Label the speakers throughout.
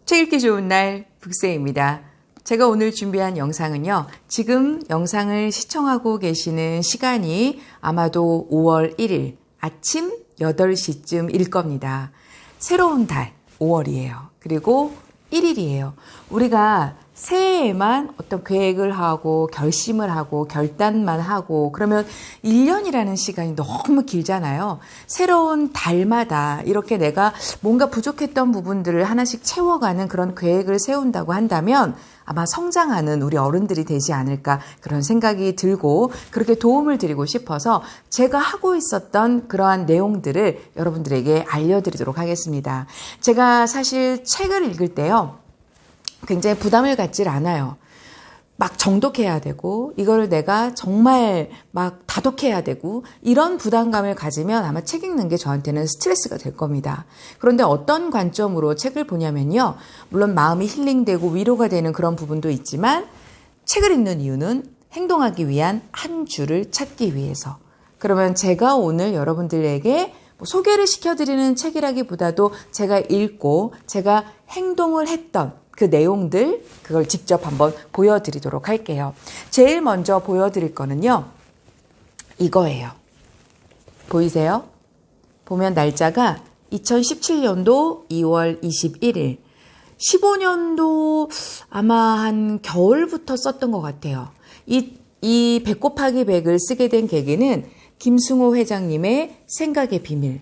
Speaker 1: 책 읽기 좋은 날 북새입니다. 제가 오늘 준비한 영상은요. 지금 영상을 시청하고 계시는 시간이 아마도 5월 1일 아침 8시쯤일 겁니다. 새로운 달 5월이에요. 그리고 1일이에요. 우리가 새해에만 어떤 계획을 하고 결심을 하고 결단만 하고 그러면 1년이라는 시간이 너무 길잖아요. 새로운 달마다 이렇게 내가 뭔가 부족했던 부분들을 하나씩 채워가는 그런 계획을 세운다고 한다면 아마 성장하는 우리 어른들이 되지 않을까 그런 생각이 들고 그렇게 도움을 드리고 싶어서 제가 하고 있었던 그러한 내용들을 여러분들에게 알려드리도록 하겠습니다. 제가 사실 책을 읽을 때요. 굉장히 부담을 갖질 않아요. 막 정독해야 되고 이걸 내가 정말 막 다독해야 되고 이런 부담감을 가지면 아마 책 읽는 게 저한테는 스트레스가 될 겁니다. 그런데 어떤 관점으로 책을 보냐면요. 물론 마음이 힐링되고 위로가 되는 그런 부분도 있지만 책을 읽는 이유는 행동하기 위한 한 줄을 찾기 위해서. 그러면 제가 오늘 여러분들에게 소개를 시켜드리는 책이라기보다도 제가 읽고 제가 행동을 했던 그 내용들 그걸 직접 한번 보여드리도록 할게요. 제일 먼저 보여드릴 거는요. 이거예요. 보이세요? 보면 날짜가 2017년도 2월 21일 15년도 아마 한 겨울부터 썼던 것 같아요. 이 100 곱하기 100을 쓰게 된 계기는 김승호 회장님의 생각의 비밀.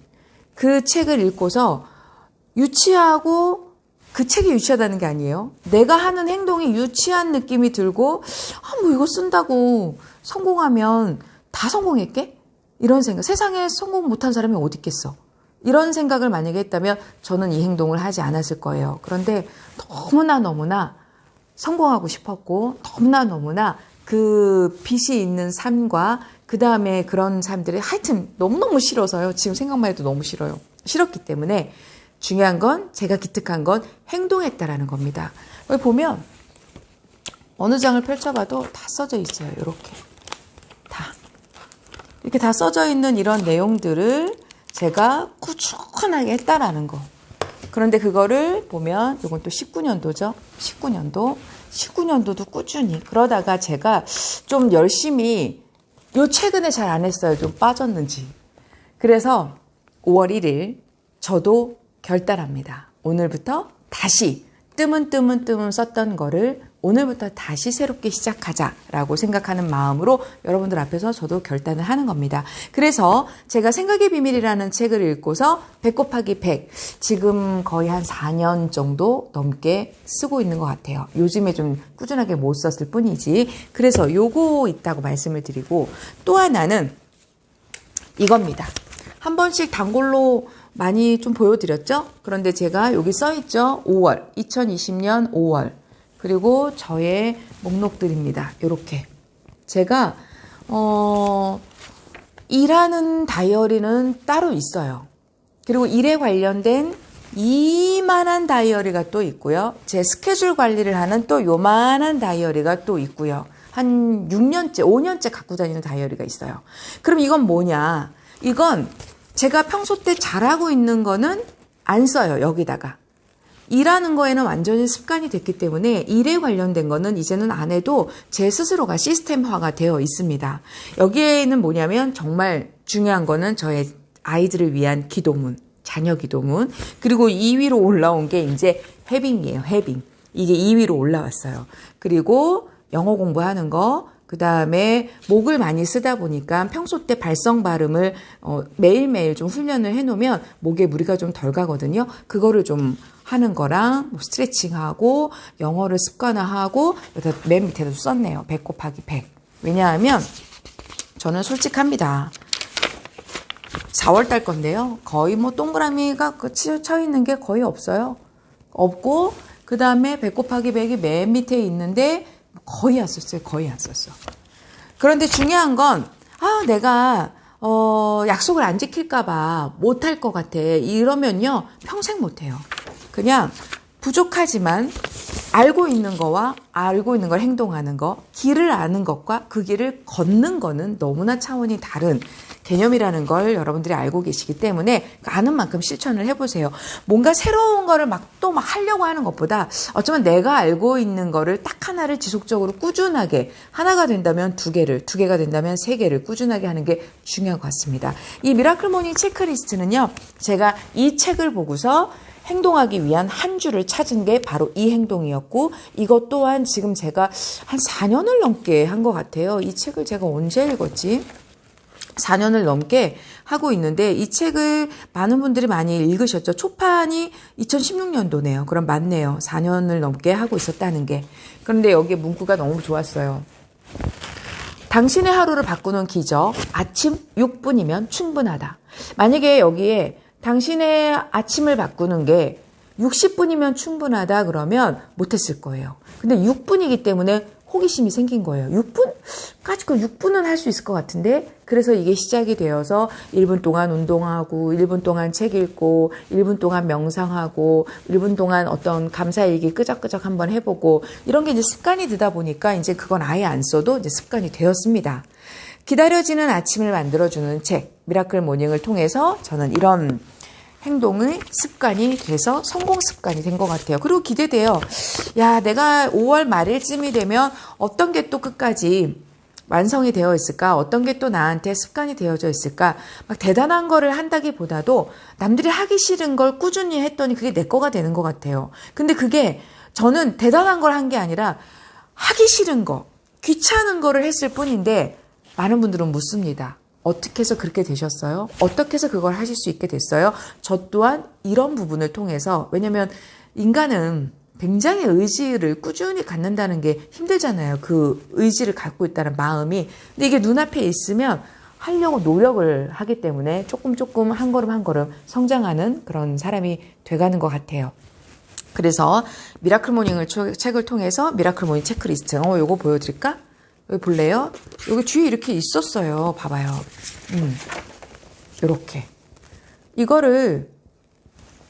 Speaker 1: 그 책을 읽고서 유치하고 그 책이 유치하다는 게 아니에요. 내가 하는 행동이 유치한 느낌이 들고 뭐 이거 쓴다고 성공하면 다 성공했게? 이런 생각. 세상에 성공 못한 사람이 어디 있겠어? 이런 생각을 만약에 했다면 저는 이 행동을 하지 않았을 거예요. 그런데 너무나 성공하고 싶었고 너무나 그 빛이 있는 삶과 그 다음에 그런 삶들이 하여튼 너무너무 싫어서요. 지금 생각만 해도 너무 싫어요. 싫었기 때문에 중요한 건 제가 기특한 건 행동했다라는 겁니다. 여기 보면 어느 장을 펼쳐봐도 다 써져 있어요. 이렇게 다 써져 있는 이런 내용들을 제가 꾸준하게 했다라는 거. 그런데 그거를 보면 이건 또 19년도죠. 19년도도 꾸준히 그러다가 제가 좀 열심히 요 최근에 잘 안 했어요. 좀 빠졌는지. 그래서 5월 1일 저도 결단합니다. 오늘부터 다시 뜨문 썼던 거를 오늘부터 다시 새롭게 시작하자라고 생각하는 마음으로 여러분들 앞에서 저도 결단을 하는 겁니다. 그래서 제가 생각의 비밀이라는 책을 읽고서 100 곱하기 100 지금 거의 한 4년 정도 넘게 쓰고 있는 것 같아요. 요즘에 좀 꾸준하게 못 썼을 뿐이지. 그래서 요거 있다고 말씀을 드리고 또 하나는 이겁니다. 한 번씩 단골로 많이 좀 보여드렸죠? 그런데 제가 여기 써있죠? 5월, 2020년 5월. 그리고 저의 목록들입니다. 이렇게. 제가, 일하는 다이어리는 따로 있어요. 그리고 일에 관련된 이만한 다이어리가 또 있고요. 제 스케줄 관리를 하는 또 요만한 다이어리가 또 있고요. 한 6년째, 5년째 갖고 다니는 다이어리가 있어요. 그럼 이건 뭐냐? 이건 제가 평소 때 잘하고 있는 거는 안 써요. 여기다가. 일하는 거에는 완전히 습관이 됐기 때문에 일에 관련된 거는 이제는 안 해도 제 스스로가 시스템화가 되어 있습니다. 여기에는 뭐냐면 정말 중요한 거는 저의 아이들을 위한 기도문, 자녀 기도문, 그리고 2위로 올라온 게 이제 해빙이에요. 해빙. 이게 2위로 올라왔어요. 그리고 영어 공부하는 거, 그 다음에 목을 많이 쓰다 보니까 평소 때 발성 발음을 매일매일 좀 훈련을 해놓으면 목에 무리가 좀 덜 가거든요. 그거를 좀 하는 거랑 스트레칭하고 영어를 습관화하고 맨 밑에도 썼네요. 100 곱하기 100. 왜냐하면 저는 솔직합니다. 4월 달 건데요. 거의 동그라미가 쳐 있는 게 거의 없어요. 없고 그 다음에 100 곱하기 100이 맨 밑에 있는데 거의 안 썼어요. 그런데 중요한 건 내가 약속을 안 지킬까봐 못할 것 같아. 이러면요. 평생 못해요. 그냥 부족하지만 알고 있는 거와 알고 있는 걸 행동하는 거, 길을 아는 것과 그 길을 걷는 거는 너무나 차원이 다른 개념이라는 걸 여러분들이 알고 계시기 때문에 아는 만큼 실천을 해보세요. 뭔가 새로운 거를 막 또 막 하려고 하는 것보다 어쩌면 내가 알고 있는 거를 딱 하나를 지속적으로 꾸준하게 하나가 된다면 두 개가 된다면 세 개를 꾸준하게 하는 게 중요한 것 같습니다. 이 미라클 모닝 체크리스트는요. 제가 이 책을 보고서 행동하기 위한 한 줄을 찾은 게 바로 이 행동이었고 이것 또한 지금 제가 한 4년을 넘게 한 것 같아요. 이 책을 제가 언제 읽었지? 4년을 넘게 하고 있는데 이 책을 많은 분들이 많이 읽으셨죠. 초판이 2016년도네요. 그럼 맞네요. 4년을 넘게 하고 있었다는 게. 그런데 여기에 문구가 너무 좋았어요. 당신의 하루를 바꾸는 기적. 아침 6분이면 충분하다. 만약에 여기에 당신의 아침을 바꾸는 게 60분이면 충분하다 그러면 못했을 거예요. 근데 6분이기 때문에 호기심이 생긴 거예요. 6분까지 6분은 할 수 있을 것 같은데 그래서 이게 시작이 되어서 1분 동안 운동하고 1분 동안 책 읽고 1분 동안 명상하고 1분 동안 어떤 감사일기 끄적끄적 한번 해보고 이런 게 이제 습관이 되다 보니까 이제 그건 아예 안 써도 이제 습관이 되었습니다. 기다려지는 아침을 만들어주는 책 미라클 모닝을 통해서 저는 이런 행동의 습관이 돼서 성공 습관이 된 것 같아요. 그리고 기대돼요. 야, 내가 5월 말일쯤이 되면 어떤 게 또 끝까지 완성이 되어 있을까? 어떤 게 또 나한테 습관이 되어져 있을까? 막 대단한 거를 한다기보다도 남들이 하기 싫은 걸 꾸준히 했더니 그게 내 거가 되는 것 같아요. 근데 그게 저는 대단한 걸 한 게 아니라 하기 싫은 거, 귀찮은 거를 했을 뿐인데 많은 분들은 묻습니다. 어떻게 해서 그렇게 되셨어요? 어떻게 해서 그걸 하실 수 있게 됐어요? 저 또한 이런 부분을 통해서 왜냐면 인간은 굉장히 의지를 꾸준히 갖는다는 게 힘들잖아요. 그 의지를 갖고 있다는 마음이. 근데 이게 눈앞에 있으면 하려고 노력을 하기 때문에 조금 한 걸음 한 걸음 성장하는 그런 사람이 돼가는 것 같아요. 그래서 미라클 모닝을 책을 통해서 미라클 모닝 체크리스트 요거 보여드릴까? 여기 볼래요? 여기 뒤에 이렇게 있었어요. 봐봐요. 이렇게. 이거를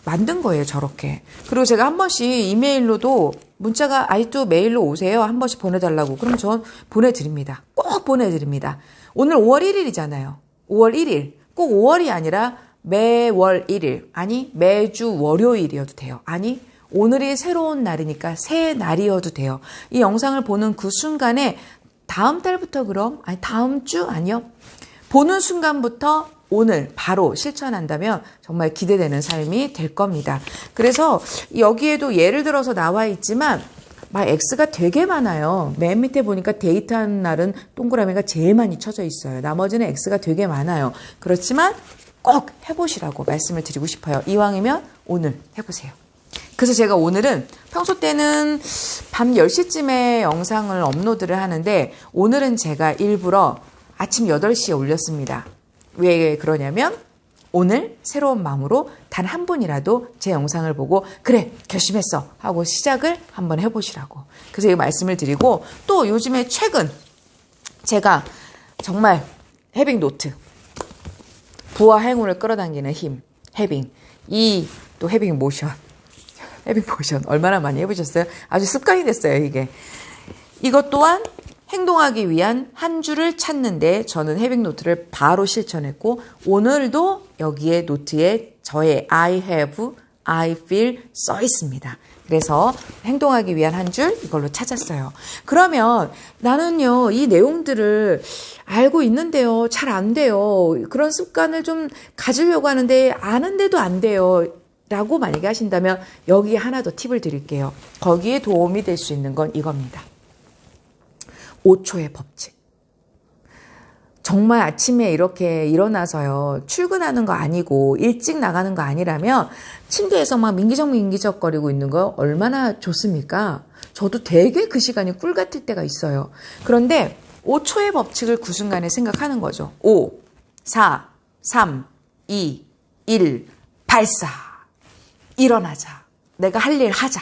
Speaker 1: 만든 거예요. 저렇게. 그리고 제가 한 번씩 이메일로도 문자가 아직도 메일로 오세요. 한 번씩 보내달라고. 그럼 전 보내드립니다. 꼭 보내드립니다. 오늘 5월 1일이잖아요. 5월 1일. 꼭 5월이 아니라 매월 1일. 아니 매주 월요일이어도 돼요. 아니 오늘이 새로운 날이니까 새 날이어도 돼요. 이 영상을 보는 그 순간에 다음 달부터 그럼? 아니 다음 주? 아니요. 보는 순간부터 오늘 바로 실천한다면 정말 기대되는 삶이 될 겁니다. 그래서 여기에도 예를 들어서 나와 있지만 막 X가 되게 많아요. 맨 밑에 보니까 데이트하는 날은 동그라미가 제일 많이 쳐져 있어요. 나머지는 X가 되게 많아요. 그렇지만 꼭 해보시라고 말씀을 드리고 싶어요. 이왕이면 오늘 해보세요. 그래서 제가 오늘은 평소 때는 밤 10시쯤에 영상을 업로드를 하는데 오늘은 제가 일부러 아침 8시에 올렸습니다. 왜 그러냐면 오늘 새로운 마음으로 단 한 분이라도 제 영상을 보고 그래 결심했어 하고 시작을 한번 해보시라고. 그래서 이 말씀을 드리고 또 요즘에 최근 제가 정말 해빙 노트 부와 행운을 끌어당기는 힘 해빙 이 또 해빙 모션 해빙 모션 얼마나 많이 해보셨어요? 아주 습관이 됐어요 이게. 이것 또한 행동하기 위한 한 줄을 찾는데 저는 해빙 노트를 바로 실천했고 오늘도 여기에 노트에 저의 I have, I feel 써 있습니다. 그래서 행동하기 위한 한 줄 이걸로 찾았어요. 그러면 나는요 이 내용들을 알고 있는데요 잘 안 돼요. 그런 습관을 좀 가지려고 하는데 아는데도 안 돼요. 라고 만약에 하신다면 여기에 하나 더 팁을 드릴게요. 거기에 도움이 될 수 있는 건 이겁니다. 5초의 법칙. 정말 아침에 이렇게 일어나서요. 출근하는 거 아니고 일찍 나가는 거 아니라면 침대에서 막 민기적거리고 있는 거 얼마나 좋습니까? 저도 되게 그 시간이 꿀 같을 때가 있어요. 그런데 5초의 법칙을 그 순간에 생각하는 거죠. 5, 4, 3, 2, 1, 발사. 일어나자. 내가 할 일 하자.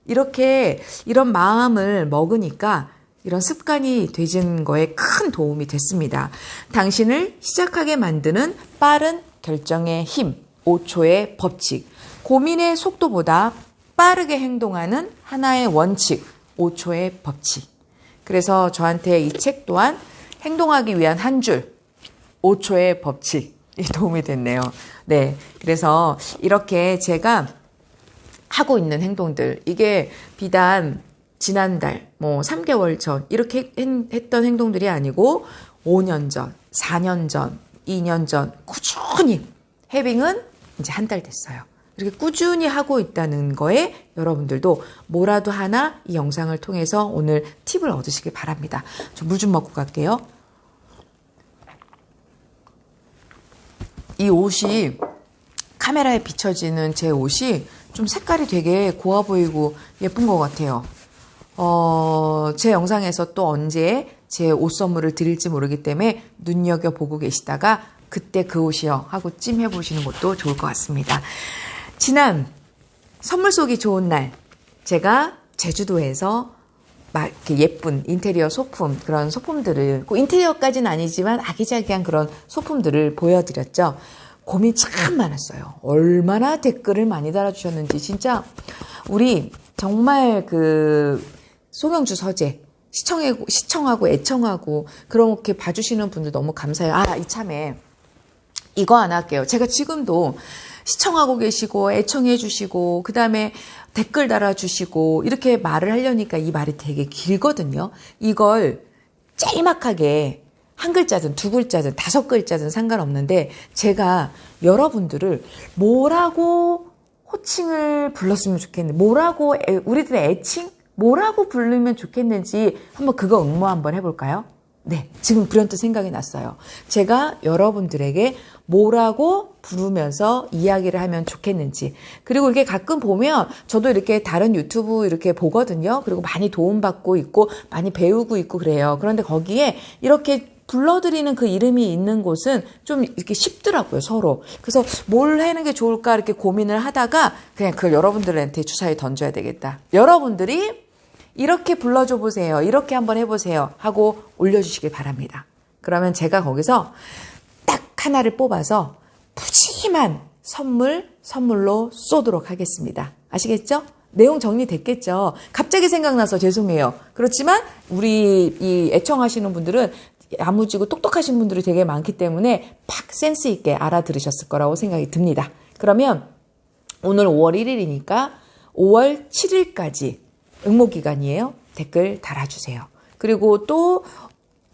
Speaker 1: 이렇게 이런 마음을 먹으니까 이런 습관이 되는 거에 큰 도움이 됐습니다. 당신을 시작하게 만드는 빠른 결정의 힘, 5초의 법칙, 고민의 속도보다 빠르게 행동하는 하나의 원칙, 5초의 법칙. 그래서 저한테 이 책 또한 행동하기 위한 한 줄, 5초의 법칙이 도움이 됐네요. 네. 그래서 이렇게 제가 하고 있는 행동들, 이게 비단 지난달, 3개월 전, 이렇게 했던 행동들이 아니고, 5년 전, 4년 전, 2년 전, 꾸준히, 해빙은 이제 한 달 됐어요. 이렇게 꾸준히 하고 있다는 거에 여러분들도 뭐라도 하나 이 영상을 통해서 오늘 팁을 얻으시길 바랍니다. 저 물 좀 먹고 갈게요. 이 옷이, 카메라에 비춰지는 제 옷이 좀 색깔이 되게 고와 보이고 예쁜 것 같아요. 제 영상에서 또 언제 제 옷 선물을 드릴지 모르기 때문에 눈여겨보고 계시다가 그때 그 옷이요 하고 찜해보시는 것도 좋을 것 같습니다. 지난 선물 쏘기 좋은 날 제가 제주도에서 막 이렇게 예쁜 인테리어 소품, 그런 소품들을, 꼭 인테리어까지는 아니지만 아기자기한 그런 소품들을 보여드렸죠. 고민 참 많았어요. 얼마나 댓글을 많이 달아주셨는지. 진짜 우리 정말 송영주 서재 시청하고 애청하고 그렇게 봐주시는 분들 너무 감사해요. 이참에 이거 하나 할게요. 제가 지금도 시청하고 계시고 애청해 주시고 그 다음에 댓글 달아주시고 이렇게 말을 하려니까 이 말이 되게 길거든요. 이걸 짤막하게 한 글자든 두 글자든 다섯 글자든 상관없는데 제가 여러분들을 뭐라고 호칭을 불렀으면 좋겠는지, 뭐라고 우리들의 애칭? 뭐라고 부르면 좋겠는지 한번 그거 응모 한번 해볼까요? 네, 지금 불현듯 생각이 났어요. 제가 여러분들에게 뭐라고 부르면서 이야기를 하면 좋겠는지. 그리고 이렇게 가끔 보면 저도 이렇게 다른 유튜브 이렇게 보거든요. 그리고 많이 도움받고 있고 많이 배우고 있고 그래요. 그런데 거기에 이렇게 불러드리는 그 이름이 있는 곳은 좀 이렇게 쉽더라고요, 서로. 그래서 뭘 하는 게 좋을까 이렇게 고민을 하다가 그냥 그걸 여러분들한테 주사위 던져야 되겠다. 여러분들이 이렇게 불러줘 보세요. 이렇게 한번 해보세요. 하고 올려주시길 바랍니다. 그러면 제가 거기서 딱 하나를 뽑아서 푸짐한 선물로 쏘도록 하겠습니다. 아시겠죠? 내용 정리됐겠죠? 갑자기 생각나서 죄송해요. 그렇지만 우리 이 애청하시는 분들은 야무지고 똑똑하신 분들이 되게 많기 때문에 팍 센스 있게 알아들으셨을 거라고 생각이 듭니다. 그러면 오늘 5월 1일이니까 5월 7일까지 응모기간이에요. 댓글 달아주세요. 그리고 또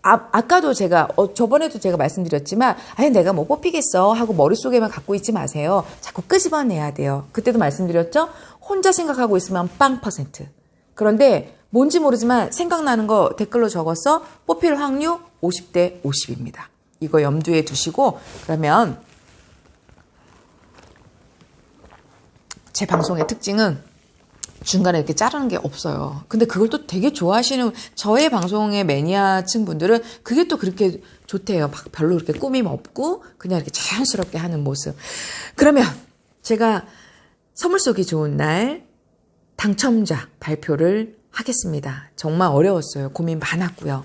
Speaker 1: 아까도 제가 저번에도 제가 말씀드렸지만 내가 뭐 뽑히겠어 하고 머릿속에만 갖고 있지 마세요. 자꾸 끄집어내야 돼요. 그때도 말씀드렸죠. 혼자 생각하고 있으면 빵 %. 그런데 뭔지 모르지만 생각나는 거 댓글로 적어서 뽑힐 확률 50대 50입니다. 이거 염두에 두시고 그러면 제 방송의 특징은 중간에 이렇게 자르는 게 없어요. 근데 그걸 또 되게 좋아하시는 저의 방송의 매니아층 분들은 그게 또 그렇게 좋대요. 막 별로 그렇게 꾸밈 없고 그냥 이렇게 자연스럽게 하는 모습. 그러면 제가 선물 쏘기 좋은 날 당첨자 발표를 하겠습니다. 정말 어려웠어요. 고민 많았고요.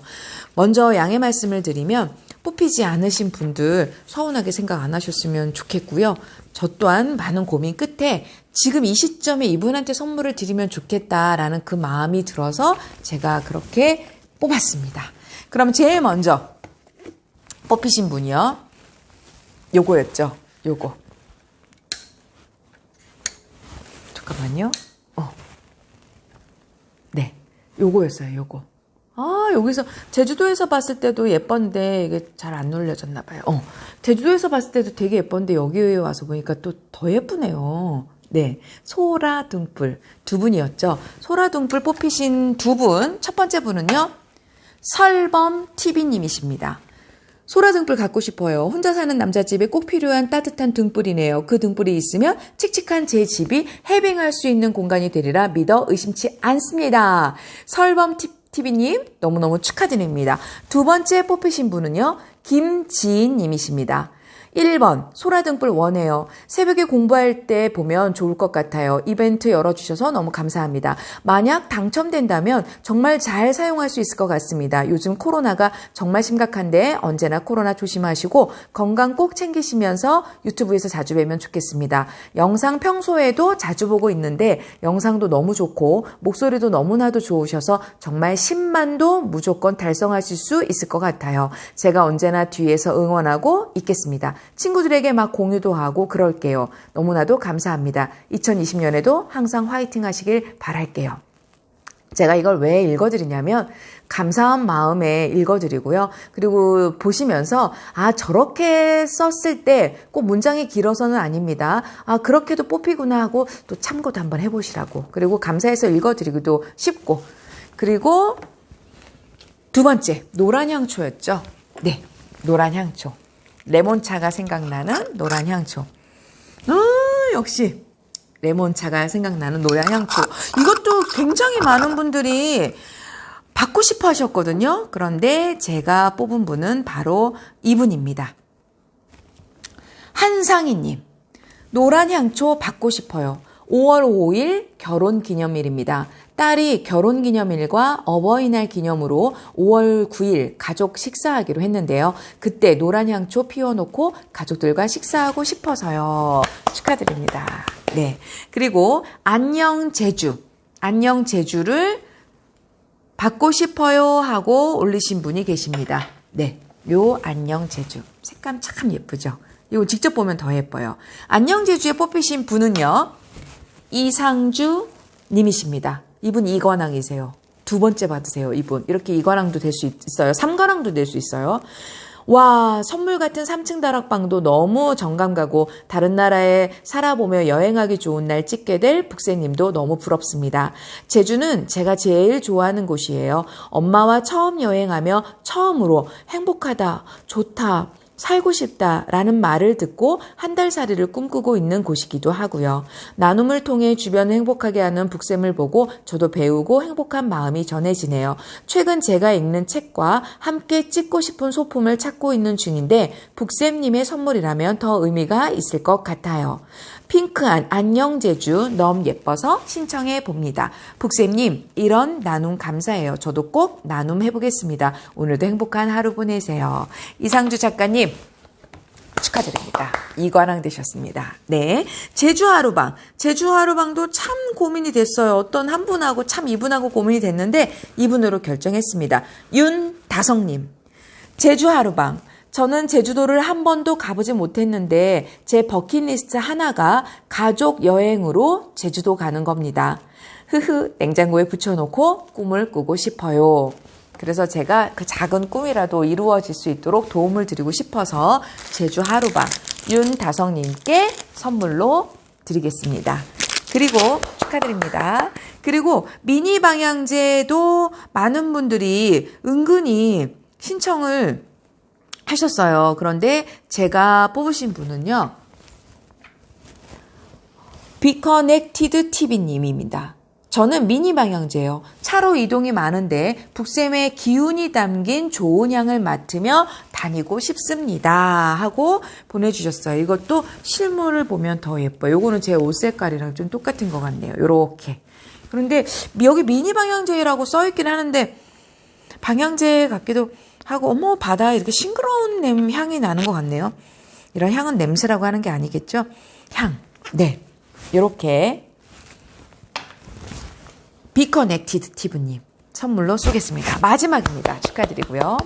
Speaker 1: 먼저 양해 말씀을 드리면 뽑히지 않으신 분들 서운하게 생각 안 하셨으면 좋겠고요. 저 또한 많은 고민 끝에 지금 이 시점에 이분한테 선물을 드리면 좋겠다라는 그 마음이 들어서 제가 그렇게 뽑았습니다. 그럼 제일 먼저 뽑히신 분이요. 요거였죠. 요거. 잠깐만요. 네. 요거였어요. 요거. 여기서 제주도에서 봤을 때도 예뻤는데 이게 잘 안 눌려졌나 봐요. 제주도에서 봤을 때도 되게 예뻤는데 여기 와서 보니까 또 더 예쁘네요. 네. 소라 등불 두 분이었죠. 소라 등불 뽑히신 두 분. 첫 번째 분은요. 설범 TV님이십니다. 소라 등불 갖고 싶어요. 혼자 사는 남자집에 꼭 필요한 따뜻한 등불이네요. 그 등불이 있으면 칙칙한 제 집이 해빙할 수 있는 공간이 되리라 믿어 의심치 않습니다. 설범 TV님 너무너무 축하드립니다. 두 번째 뽑히신 분은요. 김지인님이십니다. 1번 소라등불 원해요. 새벽에 공부할 때 보면 좋을 것 같아요. 이벤트 열어주셔서 너무 감사합니다. 만약 당첨된다면 정말 잘 사용할 수 있을 것 같습니다. 요즘 코로나가 정말 심각한데 언제나 코로나 조심하시고 건강 꼭 챙기시면서 유튜브에서 자주 뵈면 좋겠습니다. 영상 평소에도 자주 보고 있는데 영상도 너무 좋고 목소리도 너무나도 좋으셔서 정말 10만도 무조건 달성하실 수 있을 것 같아요. 제가 언제나 뒤에서 응원하고 있겠습니다. 친구들에게 막 공유도 하고 그럴게요. 너무나도 감사합니다. 2020년에도 항상 화이팅 하시길 바랄게요. 제가 이걸 왜 읽어드리냐면 감사한 마음에 읽어드리고요. 그리고 보시면서 저렇게 썼을 때 꼭 문장이 길어서는 아닙니다. 그렇게도 뽑히구나 하고 또 참고도 한번 해보시라고. 그리고 감사해서 읽어드리기도 쉽고. 그리고 두 번째 노란 향초였죠. 네, 노란 향초. 레몬차가 생각나는 노란 향초. 역시 레몬차가 생각나는 노란 향초. 이것도 굉장히 많은 분들이 받고 싶어 하셨거든요. 그런데 제가 뽑은 분은 바로 이분입니다. 한상희님. 노란 향초 받고 싶어요. 5월 5일 결혼기념일입니다. 딸이 결혼기념일과 어버이날 기념으로 5월 9일 가족 식사하기로 했는데요. 그때 노란 향초 피워놓고 가족들과 식사하고 싶어서요. 축하드립니다. 네. 그리고 안녕 제주. 안녕 제주를 받고 싶어요 하고 올리신 분이 계십니다. 네. 요 안녕 제주. 색감 참 예쁘죠? 이거 직접 보면 더 예뻐요. 안녕 제주에 뽑히신 분은요. 이상주 님이십니다. 이분 이관왕이세요. 두 번째 받으세요, 이분. 이렇게 이관왕도 될 수 있어요. 삼관왕도 될 수 있어요. 와, 선물 같은 3층 다락방도 너무 정감 가고 다른 나라에 살아보며 여행하기 좋은 날 찍게 될 북새님도 너무 부럽습니다. 제주는 제가 제일 좋아하는 곳이에요. 엄마와 처음 여행하며 처음으로 행복하다, 좋다, 살고 싶다라는 말을 듣고 한 달 살이를 꿈꾸고 있는 곳이기도 하고요. 나눔을 통해 주변을 행복하게 하는 북쌤을 보고 저도 배우고 행복한 마음이 전해지네요. 최근 제가 읽는 책과 함께 찍고 싶은 소품을 찾고 있는 중인데 북쌤님의 선물이라면 더 의미가 있을 것 같아요. 핑크한 안녕 제주 너무 예뻐서 신청해 봅니다. 북쌤님 이런 나눔 감사해요. 저도 꼭 나눔해 보겠습니다. 오늘도 행복한 하루 보내세요. 이상주 작가님 축하드립니다. 이관왕 되셨습니다. 네, 제주 하루방. 제주 하루방도 참 고민이 됐어요. 어떤 한 분하고 참 이분하고 고민이 됐는데 이분으로 결정했습니다. 윤다성님. 제주 하루방. 저는 제주도를 한 번도 가보지 못했는데 제 버킷리스트 하나가 가족 여행으로 제주도 가는 겁니다. 냉장고에 붙여놓고 꿈을 꾸고 싶어요. 그래서 제가 그 작은 꿈이라도 이루어질 수 있도록 도움을 드리고 싶어서 제주 하루방 윤다성님께 선물로 드리겠습니다. 그리고 축하드립니다. 그리고 미니 방향제도 많은 분들이 은근히 신청을 하셨어요. 그런데 제가 뽑으신 분은요. 비커넥티드 TV님입니다. 저는 미니 방향제예요. 차로 이동이 많은데 북쌤의 기운이 담긴 좋은 향을 맡으며 다니고 싶습니다. 하고 보내주셨어요. 이것도 실물을 보면 더 예뻐요. 요거는 제 옷 색깔이랑 좀 똑같은 것 같네요. 요렇게. 그런데 여기 미니 방향제라고 써있긴 하는데 방향제 같기도 하고 어머 바다에 이렇게 싱그러운 향이 나는 것 같네요. 이런 향은 냄새라고 하는 게 아니겠죠? 향. 네. 요렇게 비커넥티드 티브님 선물로 쏘겠습니다. 마지막입니다. 축하드리고요.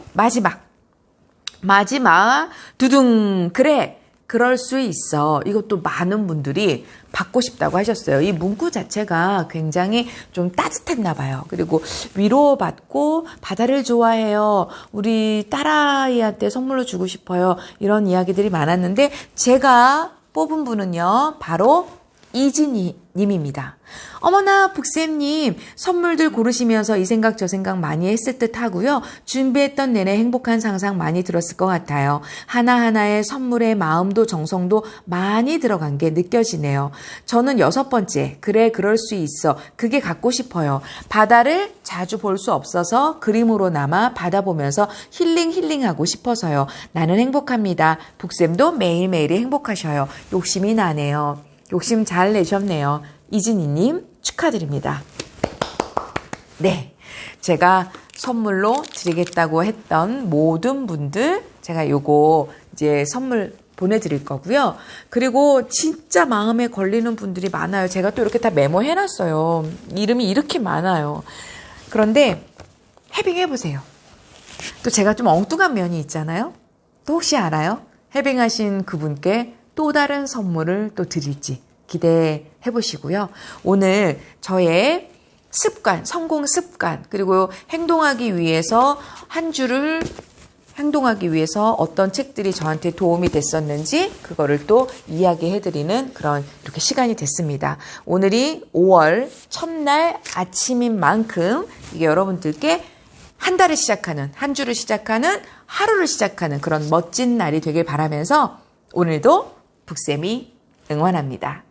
Speaker 1: 마지막 두둥 그래 그럴 수 있어. 이것도 많은 분들이 받고 싶다고 하셨어요. 이 문구 자체가 굉장히 좀 따뜻했나 봐요. 그리고 위로받고 바다를 좋아해요. 우리 딸아이한테 선물로 주고 싶어요. 이런 이야기들이 많았는데 제가 뽑은 분은요. 바로 이진희 님입니다. 어머나 북쌤님 선물들 고르시면서 이 생각 저 생각 많이 했을 듯 하고요. 준비했던 내내 행복한 상상 많이 들었을 것 같아요. 하나하나의 선물에 마음도 정성도 많이 들어간 게 느껴지네요. 저는 6번째 그래 그럴 수 있어 그게 갖고 싶어요. 바다를 자주 볼 수 없어서 그림으로나마 바다 보면서 힐링하고 싶어서요. 나는 행복합니다. 북쌤도 매일매일이 행복하셔요. 욕심이 나네요. 욕심 잘 내셨네요. 이진희님 축하드립니다. 네, 제가 선물로 드리겠다고 했던 모든 분들 제가 요거 이제 선물 보내드릴 거고요. 그리고 진짜 마음에 걸리는 분들이 많아요. 제가 또 이렇게 다 메모해놨어요. 이름이 이렇게 많아요. 그런데 해빙해보세요. 또 제가 좀 엉뚱한 면이 있잖아요. 또 혹시 알아요? 해빙하신 그분께 또 다른 선물을 또 드릴지 기대해 보시고요. 오늘 저의 습관, 성공 습관, 그리고 행동하기 위해서 한 주를 행동하기 위해서 어떤 책들이 저한테 도움이 됐었는지 그거를 또 이야기해드리는 그런 이렇게 시간이 됐습니다. 오늘이 5월 첫날 아침인 만큼 이게 여러분들께 한 달을 시작하는, 한 주를 시작하는, 하루를 시작하는 그런 멋진 날이 되길 바라면서 오늘도 북쌤이 응원합니다.